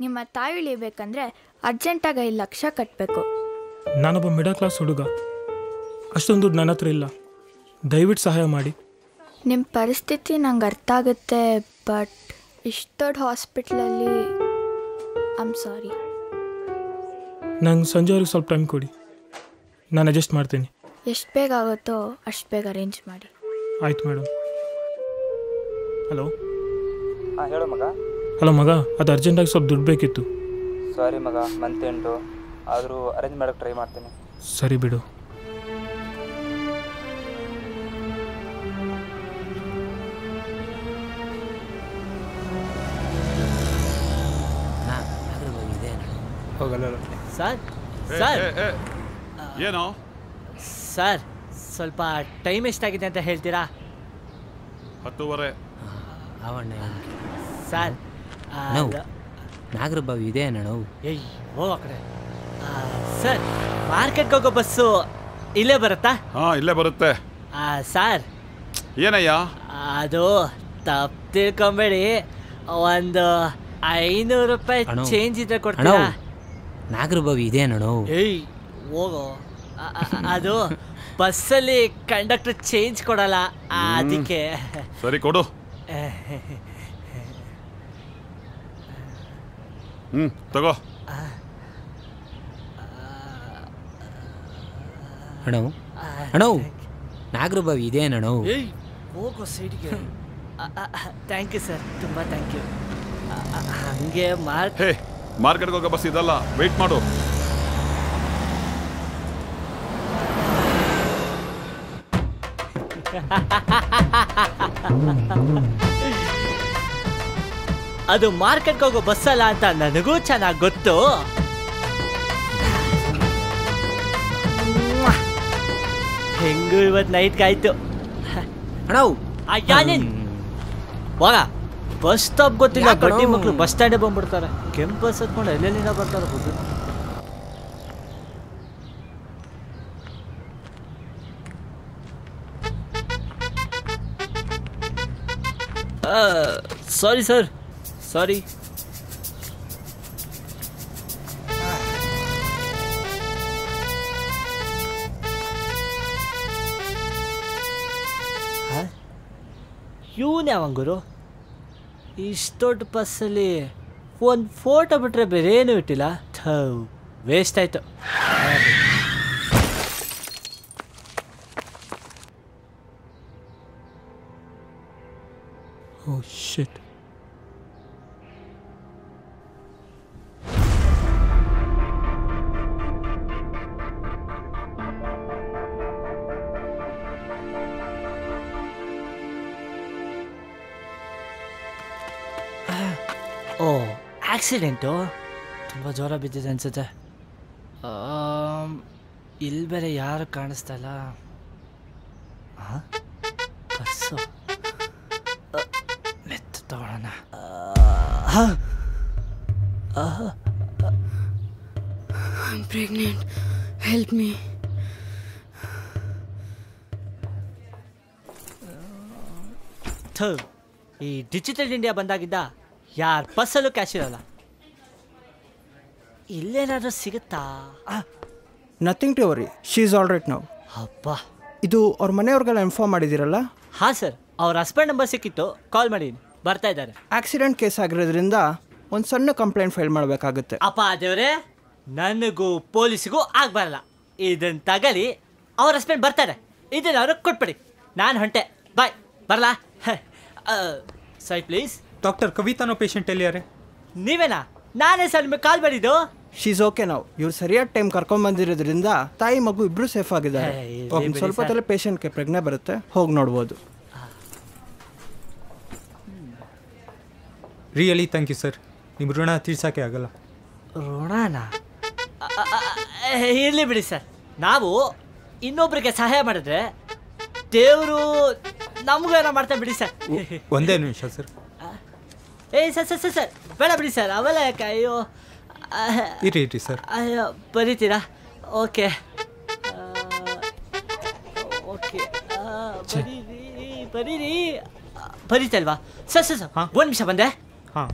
ನಿಮ್ಮ ತಾಯಿ ಉಳಿಬೇಕಂದ್ರೆ ಅರ್ಜೆಂಟಾಗಿ 5 ಲಕ್ಷ ಕಟ್ಟಬೇಕು. ನಾನೊಬ್ಬ ಮಿಡಲ್ ಕ್ಲಾಸ್ ಹುಡುಗ, ಅಷ್ಟೊಂದು ದುಡ್ಡು ನನ್ನ ಹತ್ರ ಇಲ್ಲ. ದಯವಿಟ್ಟು ಸಹಾಯ ಮಾಡಿ. ನಿಮ್ಮ ಪರಿಸ್ಥಿತಿ ನಂಗೆ ಅರ್ಥ ಆಗುತ್ತೆ, ಬಟ್ ಇಷ್ಟು ದೊಡ್ಡ ಹಾಸ್ಪಿಟ್ಲಲ್ಲಿ ಐಮ್ ಸಾರಿ. ನಂಗೆ ಸಂಜೆವರೆಗೆ ಸ್ವಲ್ಪ ಟೈಮ್ ಕೊಡಿ, ನಾನು ಅಡ್ಜಸ್ಟ್ ಮಾಡ್ತೀನಿ. ಎಷ್ಟು ಬೇಗ ಆಗುತ್ತೋ ಅಷ್ಟು ಬೇಗ ಅರೇಂಜ್ ಮಾಡಿ. ಆಯ್ತು ಮೇಡಮ್. ಹಲೋ. ಹಾಂ ಹೇಳು ಮಗ. ಹಲೋ ಮಗ, ಅದು ಅರ್ಜೆಂಟಾಗಿ ಸ್ವಲ್ಪ ದುಡ್ಡು ಬೇಕಿತ್ತು. ಸಾರಿ ಮಗ, ಮಂತ್ ಎಂಟು ಆದರೂ ಅರೇಂಜ್ ಮಾಡೋಕ್ಕೆ ಟ್ರೈ ಮಾಡ್ತೀನಿ. ಸರಿ ಬಿಡು. ಹೋಗಲ್ಲ ಸರ್. ಸರ್ ಏನೋ ಸರ್, ಸ್ವಲ್ಪ ಟೈಮ್ ಎಷ್ಟಾಗಿದೆ ಅಂತ ಹೇಳ್ತೀರಾ? 10:30. ಸರ್ ನಾಗರ ಬಾವಿ ಇದೆ ಅಣ್ಣ. ಏಯ್ ಹೋಗ ಕಡೆ. ಸರ್, ಮಾರ್ಕೆಟ್ಗೆ ಹೋಗೋ ಬಸ್ಸು ಇಲ್ಲೇ ಬರುತ್ತಾ? ಹಾಂ, ಇಲ್ಲೇ ಬರುತ್ತೆ. ಸರ್ ಏನಯ್ಯ? ಅದು ತಪ್ಪು ತಿಳ್ಕೊಂಬೇಡಿ, ಒಂದು 500 ರೂಪಾಯಿ ಚೇಂಜ್ ಇದ್ರೆ ಕೊಡ್ತೀರಾ? ನಾಗರ ಬಾವಿ ಇದೆ ಅಣ್ಣ. ಏಯ್ ಹೋಗೋ. ಅದು ಬಸ್ಸಲ್ಲಿ ಕಂಡಕ್ಟರ್ ಚೇಂಜ್ ಕೊಡಲ್ಲ, ಅದಕ್ಕೆ. ಸರಿ ಕೊಡು. ತಗೋ. ಅಣ್ಣ ಅಣ್ಣ, ನಾಗರ ಬಾವಿ ಇದೆ ಅಣ್ಣ. ಏಯ್ ಹೋಗೋ ಸೈಡ್ಗೆ. ಥ್ಯಾಂಕ್ ಯು ಸರ್, ತುಂಬ ಥ್ಯಾಂಕ್ ಯು. ಹಂಗೆ ಮಾರ್ಕೆಟ್ಗೆ ಹೋಗೋ ಬಸ್ ಇದಲ್ಲ, ವೆಯ್ಟ್ ಮಾಡು. ಅದು ಮಾರ್ಕೆಟ್ಗೆ ಹೋಗೋ ಬಸ್ ಅಲ್ಲ ಅಂತ ನನಗೂ ಚೆನ್ನಾಗಿ ಗೊತ್ತು. ಹೆಂಗೂ ಇವತ್ತು ನೈಟ್ಗೆ ಆಯ್ತು ಅಣ್ಣ. ಹೋಗ, ಬಸ್ ಸ್ಟಾಪ್ ಗೊತ್ತಿಲ್ಲ, ಗಟ್ಟಿ ಮಕ್ಕಳು ಬಸ್ ಸ್ಟ್ಯಾಂಡೇ ಬಂದ್ಬಿಡ್ತಾರೆ. ಕೆಂಪು ಬಸ್ ಹತ್ಕೊಂಡು ಎಲ್ಲೆಲ್ಲಿಂದ ಬರ್ತಾರೆ ಗೊತ್ತು. ಸಾರಿ ಸರ್, ಸಾರಿ. ಇವನು ಯಾವಂಗರು ಇಷ್ಟು ದೊಡ್ಡ ಬಸ್ಸಲ್ಲಿ ಒಂದು ಫೋಟೋ ಬಿಟ್ರೆ ಬೇರೆ ಏನೂ ಇಟ್ಟಿಲ್ಲ. ವೇಸ್ಟ್ ಆಯ್ತು. Oh shit. ಓ, ಆಕ್ಸಿಡೆಂಟು ತುಂಬ ಜೋರ ಬಿದ್ದಿದೆ ಅನ್ಸುತ್ತೆ. ಇಲ್ಲಿ ಬೇರೆ ಯಾರು ಕಾಣಿಸ್ತಾ ಇಲ್ಲ. ಬಸ್ಸು ಮೆತ್ತು ತಗೊಳ್ಳೋಣ. I'm pregnant. Help me. ಈ ಡಿಜಿಟಲ್ ಇಂಡಿಯಾ ಬಂದಾಗಿದ್ದ ಯಾರ ಬಸ್ಸಲ್ಲೂ ಕ್ಯಾಶ್ ಇರಲ್ಲ. ಇಲ್ಲೇನಾದ್ರೂ ಸಿಗುತ್ತಾ? Nothing to worry, she is all right now. ಅಪ್ಪ, ಇದು ಅವ್ರ ಮನೆಯವ್ರಿಗೆಲ್ಲ ಇನ್ಫಾರ್ಮ್ ಮಾಡಿದ್ದೀರಲ್ಲ? ಹಾಂ ಸರ್, ಅವ್ರ ಹಸ್ಬೆಂಡ್ ನಂಬರ್ ಸಿಕ್ಕಿತ್ತು, ಕಾಲ್ ಮಾಡಿ ಬರ್ತಾ ಇದ್ದಾರೆ. ಆಕ್ಸಿಡೆಂಟ್ ಕೇಸ್ ಆಗಿರೋದ್ರಿಂದ ಒಂದು ಸಣ್ಣ ಕಂಪ್ಲೇಂಟ್ ಫೈಲ್ ಮಾಡಬೇಕಾಗುತ್ತೆ. ಅಪ್ಪ ದೇವ್ರೆ, ನನಗೂ ಪೊಲೀಸಿಗೂ ಆಗಬಾರಲ್ಲ. ಇದನ್ನು ತಗಲಿ, ಅವ್ರ ಹಸ್ಬೆಂಡ್ ಬರ್ತಾರೆ, ಇದನ್ನ ಅವ್ರಿಗೆ ಕೊಟ್ಬಿಡಿ. ನಾನು ಹೊಂಟೆ, ಬಾಯ್, ಬರಲಾ? ಸೈ ಪ್ಲೀಸ್. ಡಾಕ್ಟರ್ ಕವಿತಾನೋ ಪೇಷಂಟ್ ಎಲ್ಲಿಯಾರೆ? ನೀವೇನಾ? ನಾನೇ ಸರ್ ನಿಮಗೆ ಕಾಲ್ ಮಾಡಿದ್ದು. ಶಿ ಈಸ್ ಓಕೆ ನಾವು. ಇವ್ರು ಸರಿಯಾದ ಟೈಮ್ ಕರ್ಕೊಂಡ್ಬಂದಿರೋದ್ರಿಂದ ತಾಯಿ ಮಗು ಇಬ್ಬರು ಸೇಫ್ ಆಗಿದ್ದಾರೆ. ಸ್ವಲ್ಪ ಹೊತ್ತಲ್ಲಿ ಪೇಷಂಟ್ಗೆ ಪ್ರಜ್ಞೆ ಬರುತ್ತೆ, ಹೋಗಿ ನೋಡ್ಬೋದು. ರಿಯಲಿ ಥ್ಯಾಂಕ್ ಯು ಸರ್, ನಿಮ್ಮ ಋಣ ತೀರ್ಸೋಕ್ಕೆ ಆಗಲ್ಲ. ಋಣನಾ? ಇರಲಿ ಬಿಡಿ ಸರ್, ನಾವು ಇನ್ನೊಬ್ರಿಗೆ ಸಹಾಯ ಮಾಡಿದ್ರೆ ದೇವರು ನಮಗೂ ಏನೋ ಮಾಡ್ತಾ ಬಿಡಿ ಸರ್. ಒಂದೇ ನಿಮಿಷ sir. Sir sir sir sir ಬೇಡ ಬಿಡಿ ಸರ್, ಅವೆಲ್ಲ ಯಾಕೆ? ಅಯ್ಯೋ, ಇರಿ ಇರಿ ಸರ್. ಅಯ್ಯೋ, ಬರೀತೀರಾ? ಓಕೆ ಓಕೆ, ಬರೀರಿ ಬರೀರಿ. ಬರೀತಲ್ವಾ? ಸರ್ ಸರ್ ಸರ್, ಒಂದು ನಿಮಿಷ ಬಂದೆ. ಹಾಂ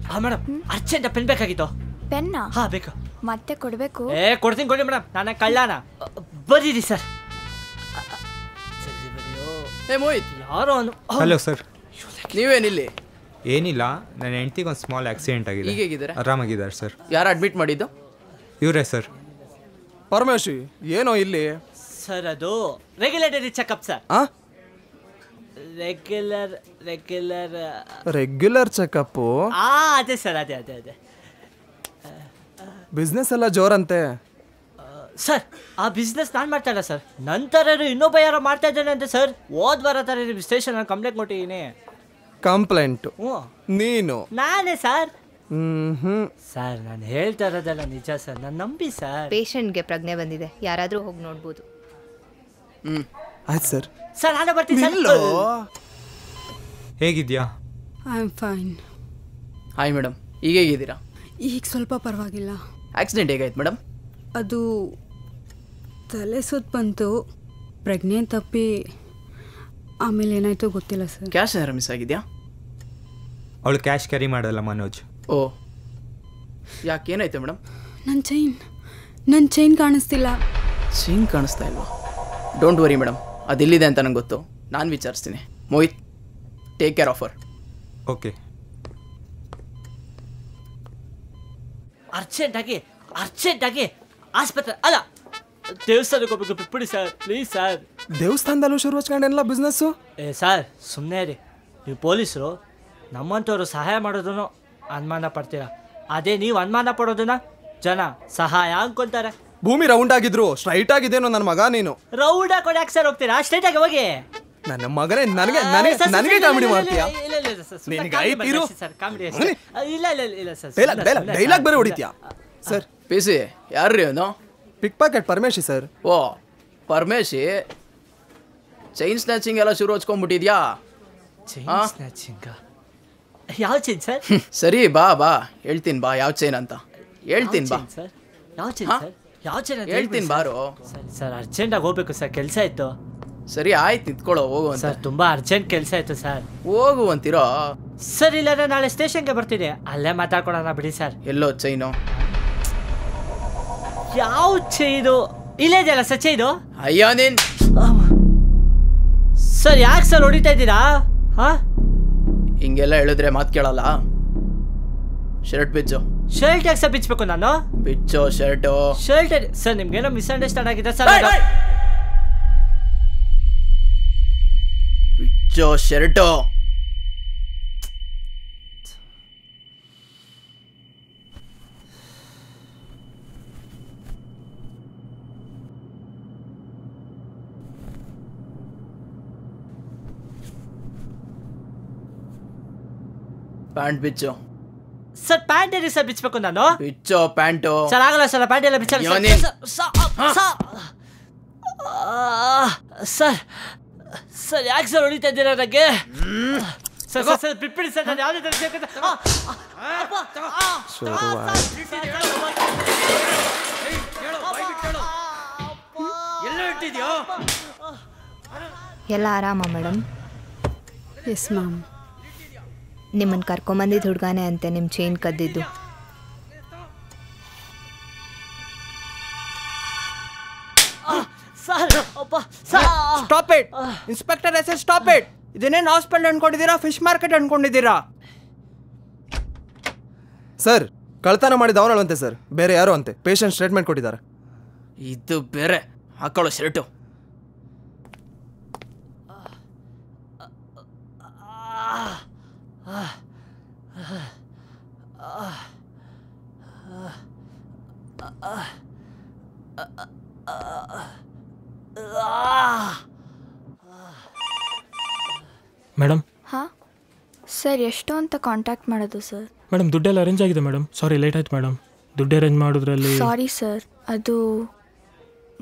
ಹಾಂ ಮೇಡಮ್ ಅರ್ಜೆಂಟ್ ಪೆನ್ ಬೇಕಾಗಿತ್ತು. ಪೆನ್ನ? ಹಾಂ ಬೇಕು. ಮತ್ತೆ ಕೊಡಬೇಕು? ಕೊಡ್ತೀನಿ ಕೊಡಿ ಮೇಡಮ್, ನಾನು ಕಳ್ಳಾನ. ಬರೀರಿ ಸರ್. ಮೋಹಿತ್, ಯಾರೋ ಹಲೋ ಸರ್. ನೀವೇನಿಲ್ಲಿ? ಏನಿಲ್ಲ, ನನ್ನ ಹೆಂಡ್ತಿಗೆ ಒಂದು ಸ್ಮಾಲ್ ಆಕ್ಸಿಡೆಂಟ್ ಆಗಿದೆ. ಈಗ ಹೇಗಿದ್ದಾರೆ? ಆರಾಮಾಗಿದ್ದಾರೆ ಸರ್. ಯಾರು ಅಡ್ಮಿಟ್ ಮಾಡಿದ್ದು? ಇವರೇ ಸರ್. ಪರಮೇಶಿ ಏನೋ ಇಲ್ಲಿ? ಸರ್ ಅದು regulatory checkup sir. Regular checkup? ಅದೇ ಸರ್, ಅದೇ ಅದೇ ಅದೇ. ಬಿಸ್ನೆಸ್ ಎಲ್ಲ ಜೋರಂತೆ ಸರ್. ಆ ಬಿಸ್ನೆಸ್ ನಾನು ಮಾಡ್ತಾ ಇಲ್ಲ ಸರ್, ನನ್ನ ಥರ ಇನ್ನೊಬ್ಬ ಯಾರೋ ಮಾಡ್ತಾ ಇದ್ದಾನೆ ಅಂತ ಸರ್. ಹೋದ್ವಾರ ಥರ ಸ್ಟೇಷನ್ ಕಂಪ್ಲೇಂಟ್ ಕೊಟ್ಟಿದ್ದೀನಿ. ಕಂಪ್ಲೇಂಟು? ಹ್ಞೂ. ನೀನು? ನಾನೇ ಸರ್. ಹ್ಮ್ ಸರ್ ನಾನು ಹೇಳ್ತಾ ಇರೋದಲ್ಲ ನಿಜ ಸರ್, ನಾನು ನಂಬಿ ಸರ್. ಪೇಷಂಟ್ಗೆ ಪ್ರಜ್ಞೆ ಬಂದಿದೆ, ಯಾರಾದರೂ ಹೋಗಿ ನೋಡ್ಬೋದು. ಆಯ್ತು ಸರ್. ಸರ್ ನಾನು ಬರ್ತೀನಿ ಸರ್. ಹೇಗಿದ್ಯಾ? I am fine. Hi madam, ಈಗ ಹೇಗಿದ್ದೀರಾ? ಈಗ ಸ್ವಲ್ಪ ಪರವಾಗಿಲ್ಲ. ಆಕ್ಸಿಡೆಂಟ್ ಹೇಗಾಯ್ತು ಮೇಡಮ್? ಅದು ತಲೆ ಸುತ್ತ ಬಂತು, ಪ್ರಜ್ಞೆ ತಪ್ಪಿ ಆಮೇಲೆ ಏನಾಯ್ತು ಗೊತ್ತಿಲ್ಲ ಸರ್. ಕ್ಯಾಶ್ ಏನಾರು ಮಿಸ್ ಆಗಿದೆಯಾ? ಅವಳು ಕ್ಯಾಶ್ ಕ್ಯಾರಿ ಮಾಡಲ್ಲ ಮನೋಜ್. ಓ, ಯಾಕೆ ಏನಾಯ್ತು ಮೇಡಮ್? ನನ್ನ ಚೈನ್ ಕಾಣಿಸ್ತಿಲ್ಲ. ಚೈನ್ ಕಾಣಿಸ್ತಾ ಇಲ್ವಾ? ಡೋಂಟ್ ವರಿ ಮೇಡಮ್, ಅದಿಲ್ಲಿದೆ ಅಂತ ನಂಗೆ ಗೊತ್ತು, ನಾನು ವಿಚಾರಿಸ್ತೀನಿ. Mohit, take care of her. Okay. ಅರ್ಜೆಂಟಾಗಿ ಆಸ್ಪತ್ರೆ ಅಲ್ಲ ದೇವಸ್ಥಾನಕ್ಕೆ ಹೋಗ್ಬೇಕು, ಬಿಟ್ಬಿಡಿ ಸರ್ ಪ್ಲೀಸ್ ಸರ್. ದೇವಸ್ಥಾನದಲ್ಲೂ ಶುರು ಹಚ್ಕೊಂಡೆಲ್ಲ ಬಿಸ್ನೆಸ್ಸು? ಸರ್ ಸುಮ್ಮನೆ ರೀ, ನೀವು ಪೊಲೀಸರು ನಮ್ಮಂಥವ್ರು ಸಹಾಯ ಮಾಡೋದನ್ನು ಅನುಮಾನ ಪಡ್ತೀರಾ, ಅದೇ ನೀವು ಅನುಮಾನ ಪಡೋದನ್ನ ಜನ ಸಹಾಯ ಅನ್ಕೊಂತಾರೆ. ಭೂಮಿ ರೌಂಡ್ ಆಗಿದ್ರು ಸ್ಟ್ರೈಟ್ ಆಗಿದ್ದೇನೋ ನನ್ನ ಮಗ ನೀನು. ರೌಂಡ್ ಹಾಕೊಂಡು ಯಾಕೆ ಸರ್ ಹೋಗ್ತೀರಾ? ಸ್ಟ್ರೈಟ್ ಆಗಿ ಹೋಗಿ. ನನ್ನ ಮಗನೇ ನನಗೆ ಕಾಮಿಡಿ ಮಾಡ್ತೀಯಾ? ಡೈಲಾಗ್ ಬೇರೆ ಹೊಡಿತೀಯಾ ಸರ್? ಪಿ ಸಿ ಯಾರ್ರೀ ಅವನು? Pick pocket Parameshi sir. Oh Parameshi, chain snatching ಎಲ್ಲ ಶುರು ಹಚ್ಕೊಂಡ್ಬಿಟ್ಟಿದ್ಯಾ? ಯಾವ ಚೈನ್ ಸರ್? ಸರಿ ಬಾ ಹೇಳ್ತೀನಿ ಬಾ, ಯಾವ ಚೈನ್ ಅಂತ ಹೇಳ್ತೀನಿ ಬಾ. ಯಾವ ಚೈನ್ ಹೇಳ್ತೀನಿ ಬಾರೋ. ಸರ್ ಅರ್ಜೆಂಟಾಗಿ ಹೋಗ್ಬೇಕು ಸರ್, ಕೆಲಸ ಇತ್ತು. ಸರಿ ಆಯ್ತು, ನಿಂತ್ಕೊಳ್ಳೋ, ಹೋಗು ಸರ್. ತುಂಬಾ ಅರ್ಜೆಂಟ್ ಕೆಲಸ ಇತ್ತು ಸರ್. ಹೋಗು ಅಂತೀರೋ? ಸರ್ ಇಲ್ಲ ನಾಳೆ ಸ್ಟೇಷನ್ಗೆ ಬರ್ತೀನಿ, ಅಲ್ಲೇ ಮಾತಾಡ್ಕೊಳೋಣ ಬಿಡಿ ಸರ್. ಎಲ್ಲೋ ಚೈನು? ಯಾವ ಚೈನು? ಇಲ್ಲೇ ಇದೆಯಲ್ಲ ಸರ್ ಚೈನು. ಅಯ್ಯೋ ನೀನ್ ಸರ್ ಯಾಕೆ ಸರ್ ಹೊಡಿತಾ ಇದ್ದೀರಾ? ಹಿಂಗೆಲ್ಲ ಹೇಳಿದ್ರೆ ಮಾತು ಕೇಳಲ್ಲ. ಶರ್ಟ್ ಬಿಚ್ಚು. ಶರ್ಟ್ ಯಾಕೆ ಸರ್ ಬಿಚ್ಚಬೇಕು ನಾನು? ಬಿಚ್ಚೋ ಶರ್ಟು. ಶರ್ಟ್ ಸರ್, ನಿಮ್ಗೇನೋ ಮಿಸ್ಅಂಡರ್ಸ್ಟ್ಯಾಂಡ್ ಆಗಿದೆ ಸರ್. ಬಿಚ್ಚೋ ಶರ್ಟು. ಪ್ಯಾಂಟ್ ಬಿಚ್ಚು. ಸರ್ ಪ್ಯಾಂಟ್ ಏರಿ ಸರ್ ಬಿಚ್ಚಬೇಕು ನಾನು? ಬಿಚ್ಚೋ ಪ್ಯಾಂಟು. ಸರ್ ಆಗಲ್ಲ ಸರ್, ಪ್ಯಾಂಟ್ ಎಲ್ಲ ಬಿಚ್ಚಲ್ಲ ಸರ್. ಸರ್ ಯಾಕೆ ಸರ್ ಹೊಡಿತಾ ಇದ್ದೀರಾ ನನಗೆ? ಸರ್ ಸರ್ ಸರ್ ಬಿಟ್ಬಿಡಿ ಸರ್, ನಾನು ಯಾವುದೇ ಥರ ಎಲ್ಲ ಆರಾಮ ಮೇಡಮ್? Yes ma'am. ನಿಮ್ಮನ್ನು ಕರ್ಕೊಂಬಂದಿದ್ದು ಹುಡುಗಾನೆ ಅಂತೆ ನಿಮ್ಮ ಚೈನ್ ಕದ್ದಿದ್ದು. Stop it inspector S. Stop it. ಇದನ್ನೇನು ಹಾಸ್ಪಿಟಲ್ ಅನ್ಕೊಂಡಿದ್ದೀರಾ, ಫಿಶ್ ಮಾರ್ಕೆಟ್ ಅನ್ಕೊಂಡಿದ್ದೀರಾ? ಸರ್ ಕಳ್ತನ ಮಾಡಿದ ಅವನಳಂತೆ ಸರ್, ಬೇರೆ ಯಾರೋ ಅಂತೆ. ಪೇಷಂಟ್ ಸ್ಟೇಟ್ಮೆಂಟ್ ಕೊಟ್ಟಿದ್ದಾರೆ. ಇದು ಬೇರೆ, ಹಾಕೊಳ್ಳೋ ಶರ್ಟು. ಮೇಡಮ್. ಹಾಂ ಸರ್, ಎಷ್ಟು ಅಂತ ಕಾಂಟ್ಯಾಕ್ಟ್ ಮಾಡೋದು ಸರ್? ಮೇಡಮ್ ದುಡ್ಡೆಲ್ಲ ಅರೇಂಜ್ ಆಗಿದೆ ಮೇಡಮ್. ಸಾರಿ ಲೇಟ್ ಆಯ್ತು ಮೇಡಮ್. ದುಡ್ಡು ಅರೇಂಜ್ ಮಾಡೋದ್ರಲ್ಲಿ. ಸಾರಿ ಸರ್, ಅದು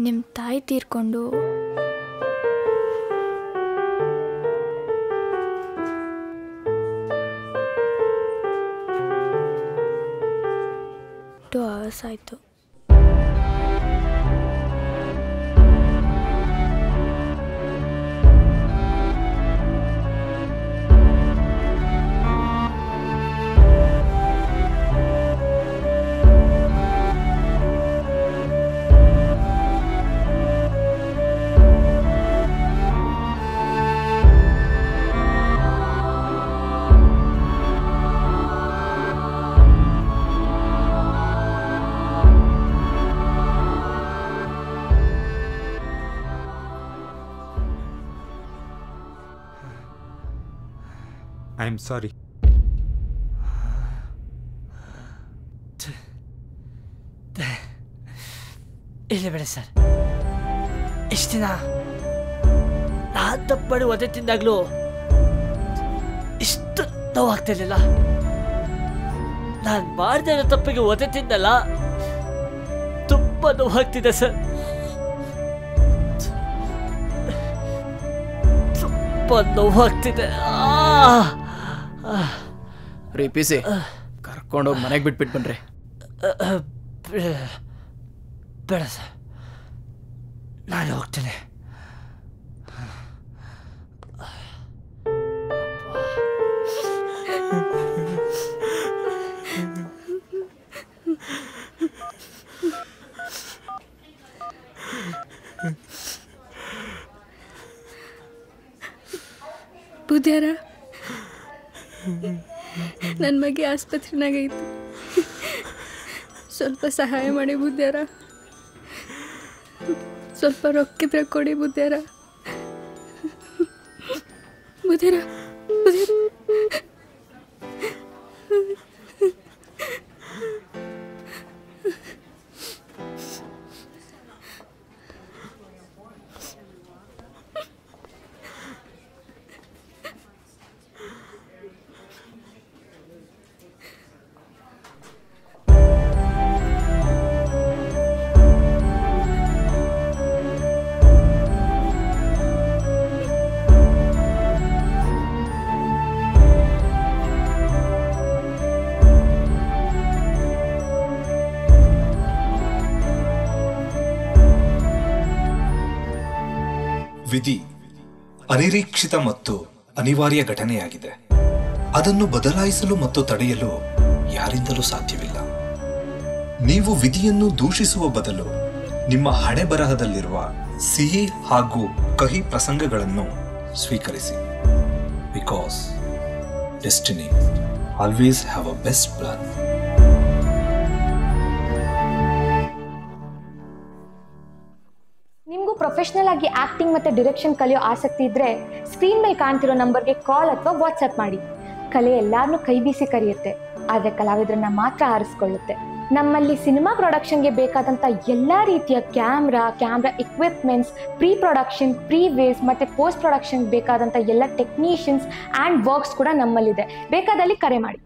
ನಿಮ್ಮ ತಾಯಿ ತೀರ್ಕೊಂಡು ಆಯಿತು. I am sorry. ಇಲ್ಲ ಬೇಡ ಸರ್, ಇಷ್ಟು ದಿನ ನಾನು ತಪ್ಪು ಮಾಡಿ ಒದೆ ತಿಂದಾಗ್ಲೂ ಇಷ್ಟು ನೋವಾಗ್ತಿರ್ಲಿಲ್ಲ. ನಾನು ಮಾಡಿದ ತಪ್ಪಿಗೆ ಒದೆ ತಿಂದಲ್ಲ, ತುಂಬ ನೋವಾಗ್ತಿದೆ ಸರ್, ತುಂಬ ನೋವಾಗ್ತಿದೆ. ರೀ ಪಿ ಸಿ, ಕರ್ಕೊಂಡೋಗಿ ಮನೆಗೆ ಬಿಟ್ಬಿಟ್ಟು ಬನ್ರಿ. ಬೇಡ ಸರ್, ನಾನು ಹೋಗ್ತೇನೆ. ಬುದ್ಯಾರ, ನನ್ನ ಮಗ ಆಸ್ಪತ್ರೆನಾಗೈತಿ, ಸ್ವಲ್ಪ ಸಹಾಯ ಮಾಡಿ ಬುದ್ಯಾರ. ಸ್ವಲ್ಪ ರೊಕ್ಕಿದ್ರೆ ಕೊಡಿ ಬುದ್ಯಾರ. ಬುದ್ಯಾರ ಬುದ್ಯಾರ. ವಿಧಿ ಅನಿರೀಕ್ಷಿತ ಮತ್ತು ಅನಿವಾರ್ಯ ಘಟನೆಯಾಗಿದೆ. ಅದನ್ನು ಬದಲಾಯಿಸಲು ಮತ್ತು ತಡೆಯಲು ಯಾರಿಂದಲೂ ಸಾಧ್ಯವಿಲ್ಲ. ನೀವು ವಿಧಿಯನ್ನು ದೂಷಿಸುವ ಬದಲು ನಿಮ್ಮ ಹಣೆ ಬರಹದಲ್ಲಿರುವ ಸಿಹಿ ಹಾಗೂ ಕಹಿ ಪ್ರಸಂಗಗಳನ್ನು ಸ್ವೀಕರಿಸಿ. Because destiny always have a best plan. ನಿಮಗೂ ಪ್ರೊಫೆಷನಲ್ ಆಗಿ ಆಕ್ಟಿಂಗ್ ಮತ್ತು ಡಿರೆಕ್ಷನ್ ಕಲಿಯೋ ಆಸಕ್ತಿ ಇದ್ದರೆ ಸ್ಕ್ರೀನ್ ಮೇಲೆ ಕಾಣ್ತಿರೋ ನಂಬರ್ಗೆ ಕಾಲ್ ಅಥವಾ ವಾಟ್ಸಪ್ ಮಾಡಿ. ಕಲೆ ಎಲ್ಲರನ್ನೂ ಕೈ ಬೀಸಿ ಕರೆಯುತ್ತೆ, ಆದರೆ ಕಲಾವಿದರನ್ನ ಮಾತ್ರ ಆರಿಸ್ಕೊಳ್ಳುತ್ತೆ. ನಮ್ಮಲ್ಲಿ ಸಿನಿಮಾ ಪ್ರೊಡಕ್ಷನ್ಗೆ ಬೇಕಾದಂಥ ಎಲ್ಲ ರೀತಿಯ camera equipments, pre production, pre waves ಮತ್ತು ಪೋಸ್ಟ್ ಪ್ರೊಡಕ್ಷನ್ಗೆ ಬೇಕಾದಂಥ ಎಲ್ಲ ಟೆಕ್ನಿಷಿಯನ್ಸ್ ಆ್ಯಂಡ್ ವರ್ಕ್ಸ್ ಕೂಡ ನಮ್ಮಲ್ಲಿದೆ. ಬೇಕಾದಲ್ಲಿ ಕರೆ ಮಾಡಿ.